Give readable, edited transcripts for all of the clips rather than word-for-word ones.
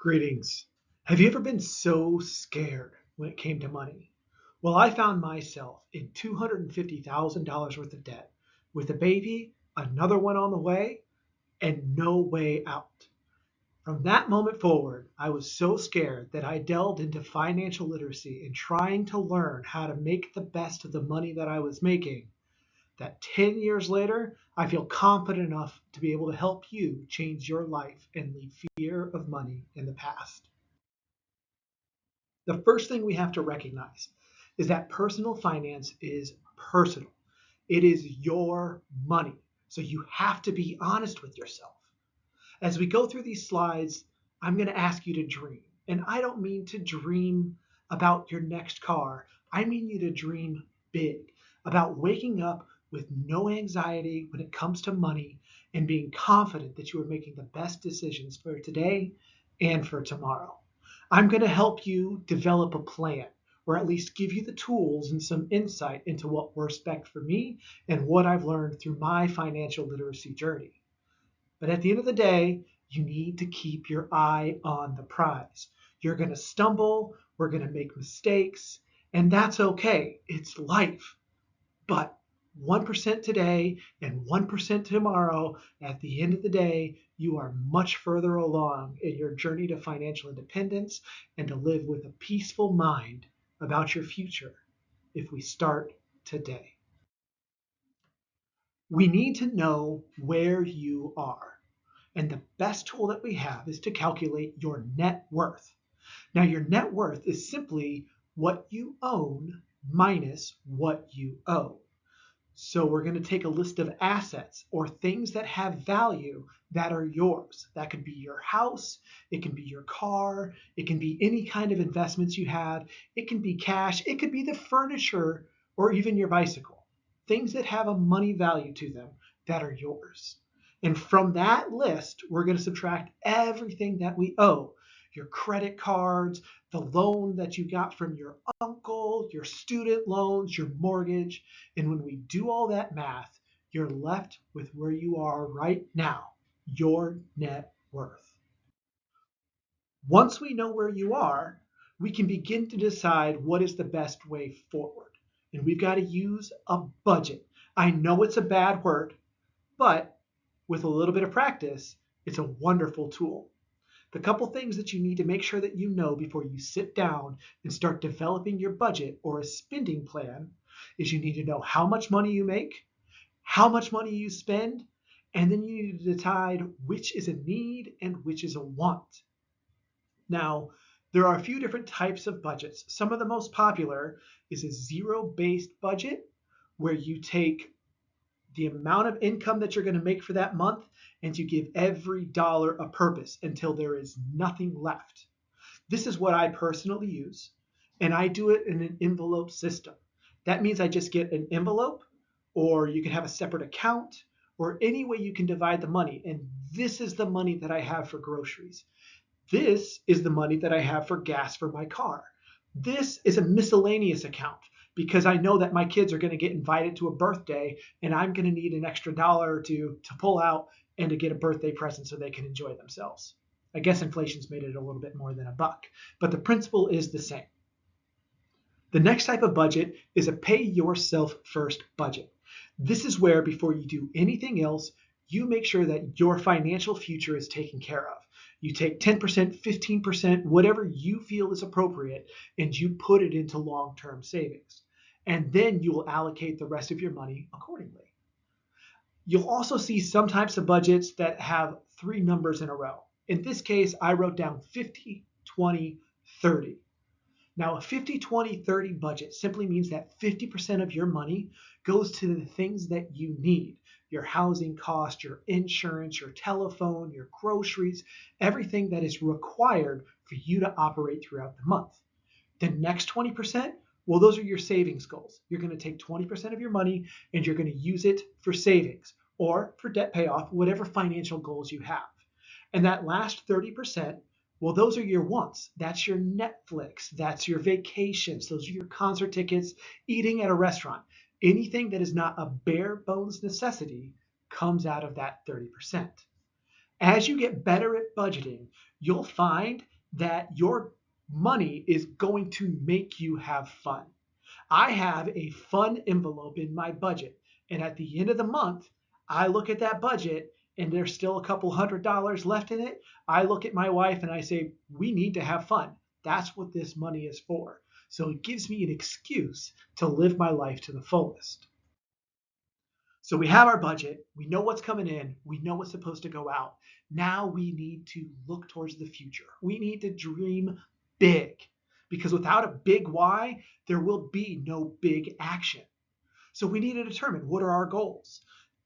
Greetings. Have you ever been so scared when it came to money? Well, I found myself in $250,000 worth of debt with a baby, another one on the way, and no way out. From that moment forward, I was so scared that I delved into financial literacy and trying to learn how to make the best of the money that I was making. That 10 years later, I feel confident enough to be able to help you change your life and leave fear of money in the past. The first thing we have to recognize is that personal finance is personal. It is your money. So you have to be honest with yourself. As we go through these slides, I'm going to ask you to dream. And I don't mean to dream about your next car. I mean you to dream big about waking up with no anxiety when it comes to money and being confident that you are making the best decisions for today and for tomorrow. I'm going to help you develop a plan or at least give you the tools and some insight into what works best for me and what I've learned through my financial literacy journey. But at the end of the day, you need to keep your eye on the prize. You're going to stumble, we're going to make mistakes, and that's okay. It's life. But 1% today and 1% tomorrow, at the end of the day, you are much further along in your journey to financial independence and to live with a peaceful mind about your future if we start today. We need to know where you are. And the best tool that we have is to calculate your net worth. Now, your net worth is simply what you own minus what you owe. So we're going to take a list of assets or things that have value that are yours. That could be your house, it can be your car, it can be any kind of investments you had, it can be cash, it could be the furniture or even your bicycle. Things that have a money value to them that are yours. And from that list, we're going to subtract everything that we owe. Your credit cards, the loan that you got from your uncle, your student loans, your mortgage. And when we do all that math, you're left with where you are right now, your net worth. Once we know where you are, we can begin to decide what is the best way forward. And we've got to use a budget. I know it's a bad word, but with a little bit of practice, it's a wonderful tool. The couple things that you need to make sure that you know before you sit down and start developing your budget or a spending plan is you need to know how much money you make, how much money you spend, and then you need to decide which is a need and which is a want. Now, there are a few different types of budgets. Some of the most popular is a zero-based budget where you take the amount of income that you're going to make for that month and you give every dollar a purpose until there is nothing left. This is what I personally use, and I do it in an envelope system. That means I just get an envelope, or you can have a separate account, or any way you can divide the money. And this is the money that I have for groceries. This is the money that I have for gas for my car. This is a miscellaneous account because I know that my kids are going to get invited to a birthday and I'm going to need an extra dollar or two to pull out and to get a birthday present so they can enjoy themselves. I guess inflation's made it a little bit more than a buck, but the principle is the same. The next type of budget is a pay yourself first budget. This is where before you do anything else, you make sure that your financial future is taken care of. You take 10%, 15%, whatever you feel is appropriate, and you put it into long-term savings. And then you will allocate the rest of your money accordingly. You'll also see some types of budgets that have three numbers in a row. In this case, I wrote down 50, 20, 30. Now, a 50, 20, 30 budget simply means that 50% of your money goes to the things that you need. Your housing cost, your insurance, your telephone, your groceries, everything that is required for you to operate throughout the month. The next 20%, well, those are your savings goals. You're going to take 20% of your money and you're going to use it for savings or for debt payoff, whatever financial goals you have. And that last 30%, well, those are your wants. That's your Netflix. That's your vacations. Those are your concert tickets, eating at a restaurant. Anything that is not a bare bones necessity comes out of that 30%. As you get better at budgeting, you'll find that your money is going to make you have fun. I have a fun envelope in my budget. And at the end of the month, I look at that budget and there's still a couple $100 left in it. I look at my wife and I say, we need to have fun. That's what this money is for. So it gives me an excuse to live my life to the fullest. So we have our budget, we know what's coming in, we know what's supposed to go out. Now we need to look towards the future. We need to dream big because without a big why, there will be no big action. So we need to determine what are our goals.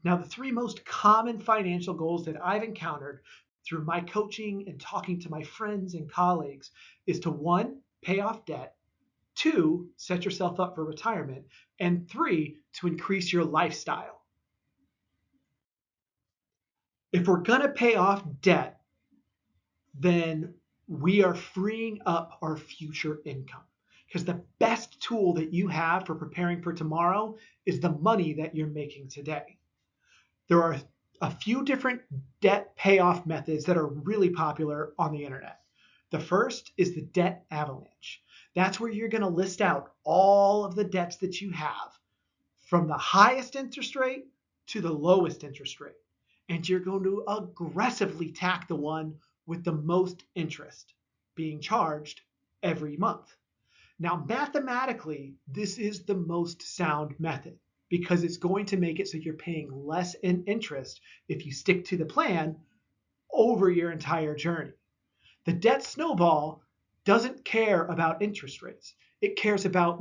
Now, the three most common financial goals that I've encountered through my coaching and talking to my friends and colleagues is to one, pay off debt, two, set yourself up for retirement, and three, to increase your lifestyle. If we're going to pay off debt, then we are freeing up our future income. Because the best tool that you have for preparing for tomorrow is the money that you're making today. There are a few different debt payoff methods that are really popular on the internet. The first is the debt avalanche. That's where you're going to list out all of the debts that you have from the highest interest rate to the lowest interest rate. And you're going to aggressively tack the one with the most interest being charged every month. Now, mathematically, this is the most sound method because it's going to make it so you're paying less in interest if you stick to the plan over your entire journey. The debt snowball doesn't care about interest rates. It cares about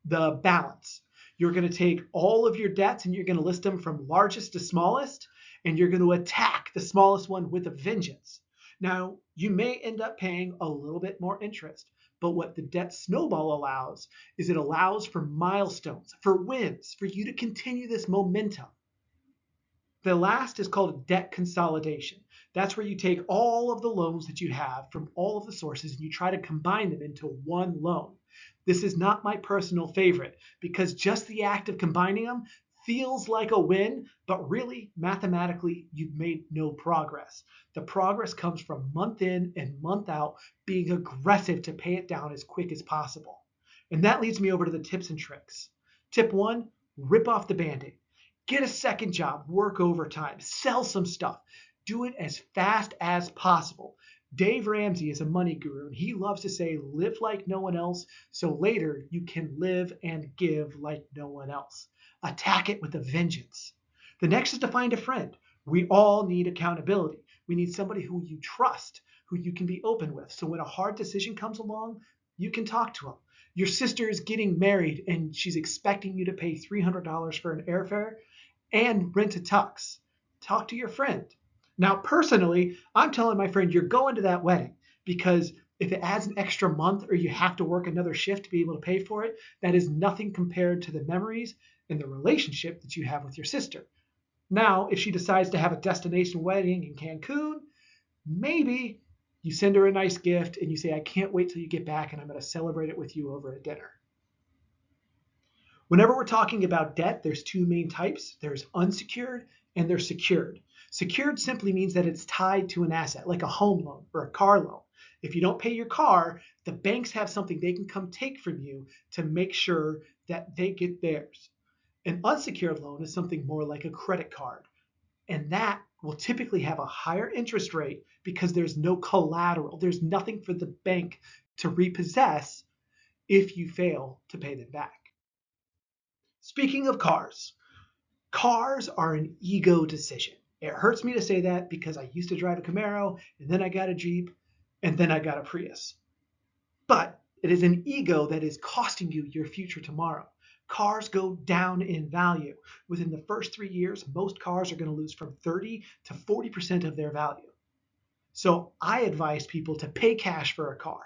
the balance. You're going to take all of your debts and you're going to list them from largest to smallest, and you're going to attack the smallest one with a vengeance. Now, you may end up paying a little bit more interest, but what the debt snowball allows is it allows for milestones, for wins, for you to continue this momentum. The last is called debt consolidation. That's where you take all of the loans that you have from all of the sources and you try to combine them into one loan. This is not my personal favorite because just the act of combining them feels like a win, but really, mathematically, you've made no progress. The progress comes from month in and month out being aggressive to pay it down as quick as possible. And that leads me over to the tips and tricks. Tip one, rip off the Band-Aid. Get a second job, work overtime, sell some stuff. Do it as fast as possible. Dave Ramsey is a money guru, and he loves to say, live like no one else, so later you can live and give like no one else. Attack it with a vengeance. The next is to find a friend. We all need accountability. We need somebody who you trust, who you can be open with. So when a hard decision comes along, you can talk to them. Your sister is getting married and she's expecting you to pay $300 for an airfare and rent a tux. Talk to your friend. Now, personally, I'm telling my friend, you're going to that wedding because if it adds an extra month or you have to work another shift to be able to pay for it, that is nothing compared to the memories and the relationship that you have with your sister. Now, if she decides to have a destination wedding in Cancun, maybe you send her a nice gift and you say, I can't wait till you get back and I'm going to celebrate it with you over at dinner. Whenever we're talking about debt, there's two main types. There's unsecured and there's secured. Secured simply means that it's tied to an asset, like a home loan or a car loan. If you don't pay your car, the banks have something they can come take from you to make sure that they get theirs. An unsecured loan is something more like a credit card, and that will typically have a higher interest rate because there's no collateral. There's nothing for the bank to repossess if you fail to pay them back. Speaking of cars, cars are an ego decision. It hurts me to say that because I used to drive a Camaro, and then I got a Jeep, and then I got a Prius. But it is an ego that is costing you your future tomorrow. Cars go down in value. Within the first 3 years, most cars are going to lose from 30 to 40% of their value. So I advise people to pay cash for a car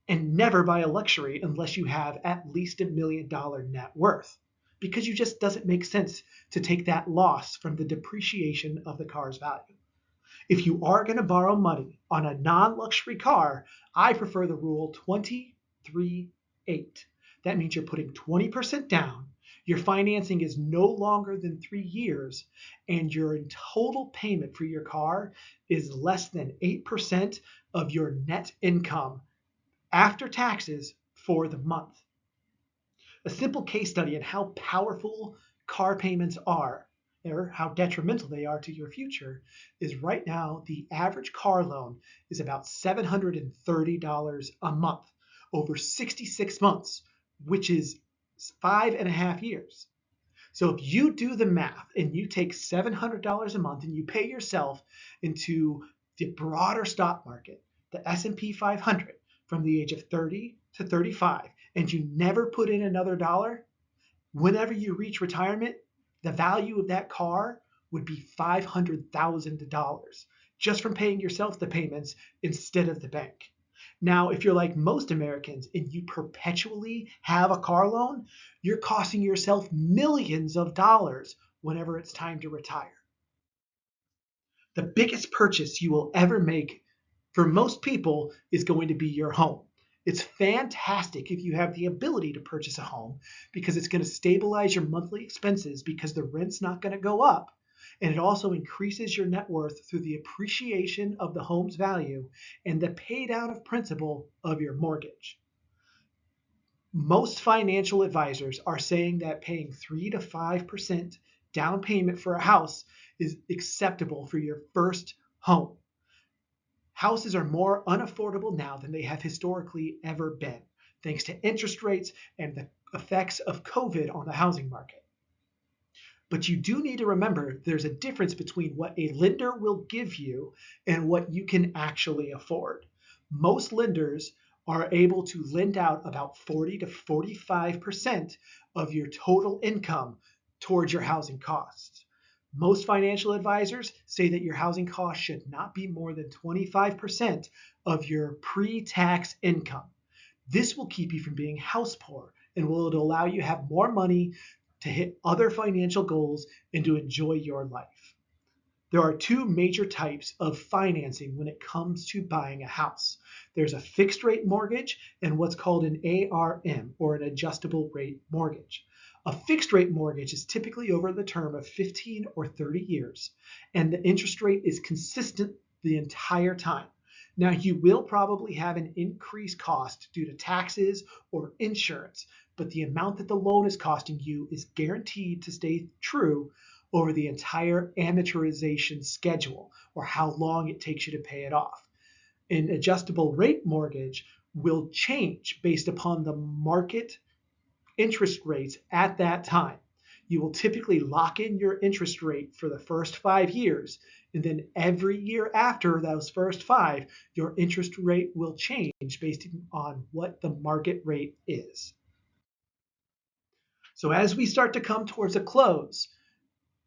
and never buy a luxury unless you have at least $1 million net worth, because it just doesn't make sense to take that loss from the depreciation of the car's value. If you are going to borrow money on a non-luxury car, I prefer the rule 20-3-8. That means you're putting 20% down, Your financing is no longer than 3 years, and your total payment for your car is less than 8% of your net income after taxes for the month. A simple case study on how powerful car payments are, or how detrimental they are to your future, is right now the average car loan is about $730 a month over 66 months, which is 5.5 years. So if you do the math and you take $700 a month and you pay yourself into the broader stock market, the S&P 500, from the age of 30 to 35, and you never put in another dollar, whenever you reach retirement, the value of that car would be $500,000 just from paying yourself the payments instead of the bank. Now, if you're like most Americans and you perpetually have a car loan, you're costing yourself millions of dollars whenever it's time to retire. The biggest purchase you will ever make for most people is going to be your home. It's fantastic if you have the ability to purchase a home because it's going to stabilize your monthly expenses because the rent's not going to go up. And it also increases your net worth through the appreciation of the home's value and the pay down of principal of your mortgage. Most financial advisors are saying that paying 3 to 5% down payment for a house is acceptable for your first home. Houses are more unaffordable now than they have historically ever been, thanks to interest rates and the effects of COVID on the housing market. But you do need to remember there's a difference between what a lender will give you and what you can actually afford. Most lenders are able to lend out about 40 to 45% of your total income towards your housing costs. Most financial advisors say that your housing costs should not be more than 25% of your pre-tax income. This will keep you from being house poor and will allow you to have more money to hit other financial goals and to enjoy your life. There are two major types of financing when it comes to buying a house. There's a fixed rate mortgage and what's called an ARM, or an adjustable rate mortgage. A fixed rate mortgage is typically over the term of 15 or 30 years, and the interest rate is consistent the entire time. Now, you will probably have an increased cost due to taxes or insurance, but the amount that the loan is costing you is guaranteed to stay true over the entire amortization schedule, or how long it takes you to pay it off. An adjustable rate mortgage will change based upon the market interest rates at that time. You will typically lock in your interest rate for the first 5 years, and then every year after those first 5, your interest rate will change based on what the market rate is. So as we start to come towards a close,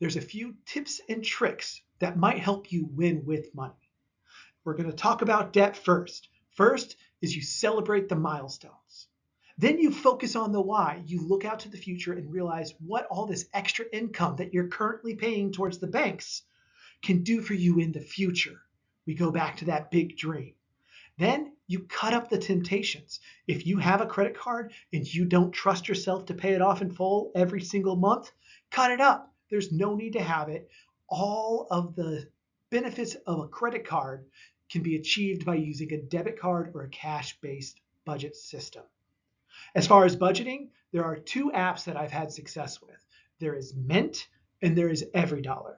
there's a few tips and tricks that might help you win with money. We're going to talk about debt first. First is you celebrate the milestones. Then you focus on the why. You look out to the future and realize what all this extra income that you're currently paying towards the banks can do for you in the future. We go back to that big dream. Then you cut up the temptations. If you have a credit card and you don't trust yourself to pay it off in full every single month, cut it up. There's no need to have it. All of the benefits of a credit card can be achieved by using a debit card or a cash-based budget system. As far as budgeting, there are 2 apps that I've had success with. There is Mint and there is EveryDollar.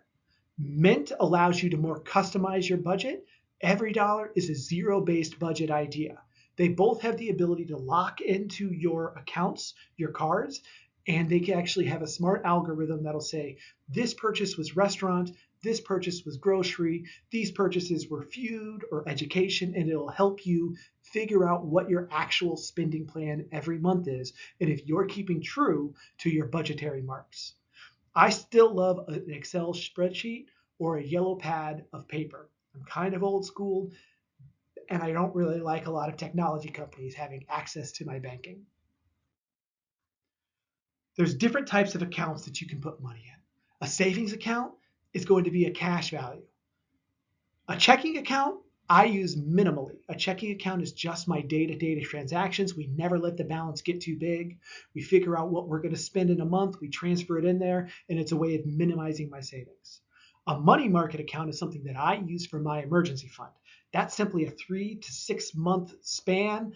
Mint allows you to more customize your budget. EveryDollar is a zero-based budget idea. They both have the ability to lock into your accounts, your cards, and they can actually have a smart algorithm that'll say, this purchase was restaurant, this purchase was grocery, these purchases were food or education, and it'll help you figure out what your actual spending plan every month is, and if you're keeping true to your budgetary marks. I still love an Excel spreadsheet or a yellow pad of paper. I'm kind of old school, and I don't really like a lot of technology companies having access to my banking. There's different types of accounts that you can put money in. A savings account is going to be a cash value. A checking account I use minimally. A checking account is just my day-to-day transactions. We never let the balance get too big. We figure out what we're going to spend in a month, we transfer it in there, and it's a way of minimizing my savings. A money market account is something that I use for my emergency fund. That's simply a 3 to 6 month span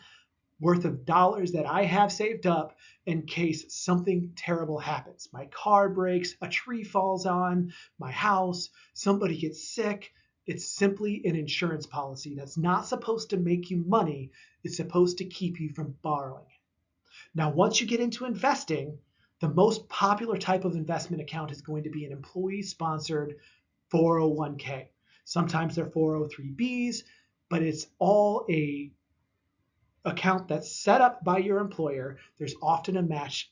worth of dollars that I have saved up in case something terrible happens. My car breaks, a tree falls on my house, somebody gets sick. It's simply an insurance policy that's not supposed to make you money. It's supposed to keep you from borrowing. Now, once you get into investing, the most popular type of investment account is going to be an employee-sponsored 401k. Sometimes they're 403bs, but it's all a account that's set up by your employer. There's often a match,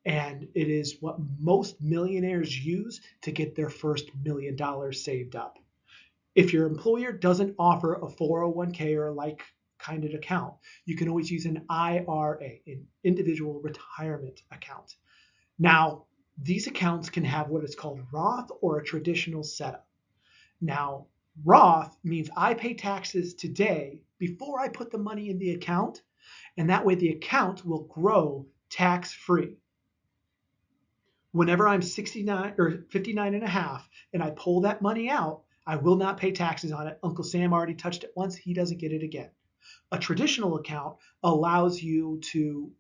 and it is what most millionaires use to get their first $1 million saved up. If your employer doesn't offer a 401k or a like kind of account, you can always use an IRA, an individual retirement account. Now, these accounts can have what is called Roth or a traditional setup. Now, Roth means I pay taxes today before I put the money in the account, and that way the account will grow tax-free. Whenever I'm 69 or 59 and a half and I pull that money out, I will not pay taxes on it. Uncle Sam already touched it once. He doesn't get it again. A traditional account allows you to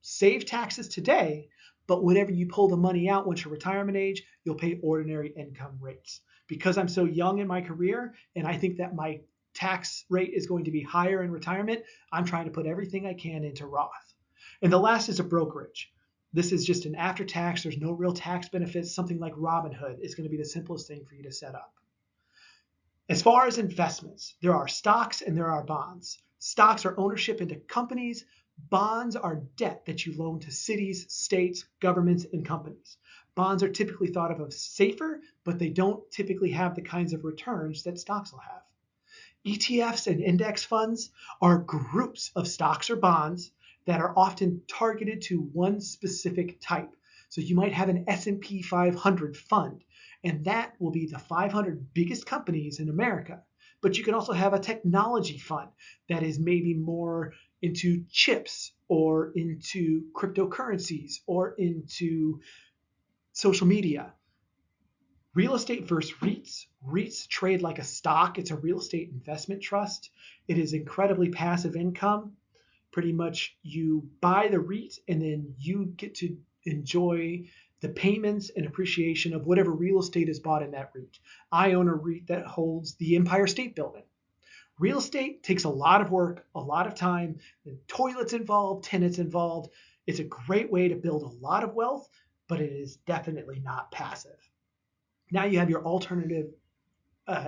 save taxes today, but whenever you pull the money out once your retirement age, you'll pay ordinary income rates. Because I'm so young in my career and I think that my tax rate is going to be higher in retirement, I'm trying to put everything I can into Roth. And the last is a brokerage. This is just an after tax. There's no real tax benefits. Something like Robinhood is going to be the simplest thing for you to set up. As far as investments, there are stocks and there are bonds. Stocks are ownership into companies. Bonds are debt that you loan to cities, states, governments, and companies. Bonds are typically thought of as safer, but they don't typically have the kinds of returns that stocks will have. ETFs and index funds are groups of stocks or bonds that are often targeted to one specific type. So you might have an S&P 500 fund, and that will be the 500 biggest companies in America. But you can also have a technology fund that is maybe more into chips or into cryptocurrencies or into social media. Real estate versus REITs. REITs trade like a stock. It's a real estate investment trust. It is incredibly passive income. Pretty much you buy the REIT and then you get to enjoy the payments and appreciation of whatever real estate is bought in that REIT. I own a REIT that holds the Empire State Building. Real estate takes a lot of work, a lot of time, the toilets involved, tenants involved. It's a great way to build a lot of wealth, but it is definitely not passive. Now you have your alternative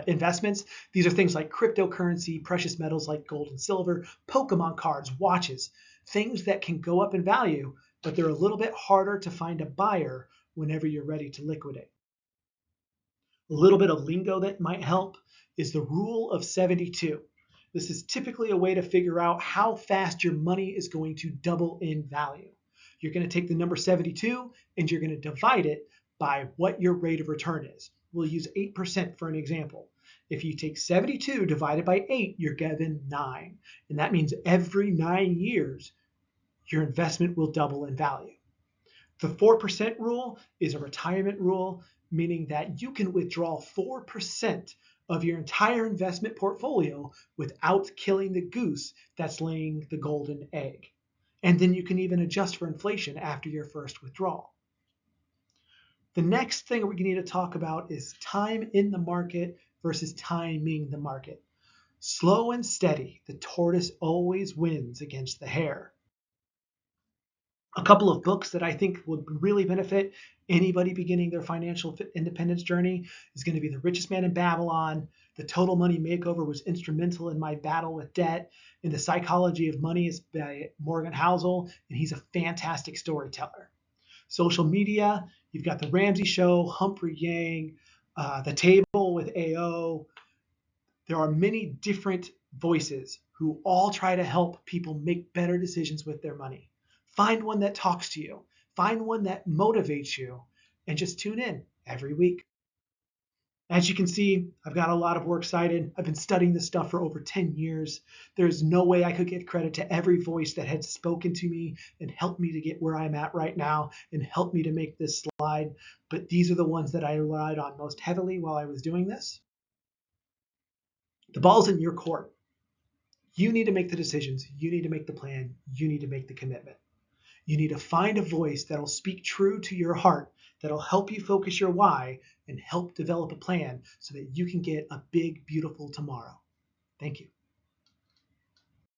investments. These are things like cryptocurrency, precious metals like gold and silver, Pokemon cards, watches, things that can go up in value, but they're a little bit harder to find a buyer whenever you're ready to liquidate. A little bit of lingo that might help is the rule of 72. This is typically a way to figure out how fast your money is going to double in value. You're going to take the number 72 and you're going to divide it by what your rate of return is. We'll use 8% for an example. If you take 72 divided by 8, you're given 9. And that means every 9 years, your investment will double in value. The 4% rule is a retirement rule, meaning that you can withdraw 4% of your entire investment portfolio without killing the goose that's laying the golden egg. And then you can even adjust for inflation after your first withdrawal. The next thing we need to talk about is time in the market versus timing the market. Slow and steady, the tortoise always wins against the hare. A couple of books that I think would really benefit anybody beginning their financial independence journey is going to be The Richest Man in Babylon. The Total Money Makeover was instrumental in my battle with debt. And The Psychology of Money is by Morgan Housel, and he's a fantastic storyteller. Social media, you've got The Ramsey Show, Humphrey Yang, The Table with AO. There are many different voices who all try to help people make better decisions with their money. Find one that talks to you. Find one that motivates you, and just tune in every week. As you can see, I've got a lot of work cited. I've been studying this stuff for over 10 years. There's no way I could get credit to every voice that had spoken to me and helped me to get where I'm at right now and helped me to make this slide. But these are the ones that I relied on most heavily while I was doing this. The ball's in your court. You need to make the decisions. You need to make the plan. You need to make the commitment. You need to find a voice that'll speak true to your heart, that'll help you focus your why and help develop a plan so that you can get a big, beautiful tomorrow. Thank you.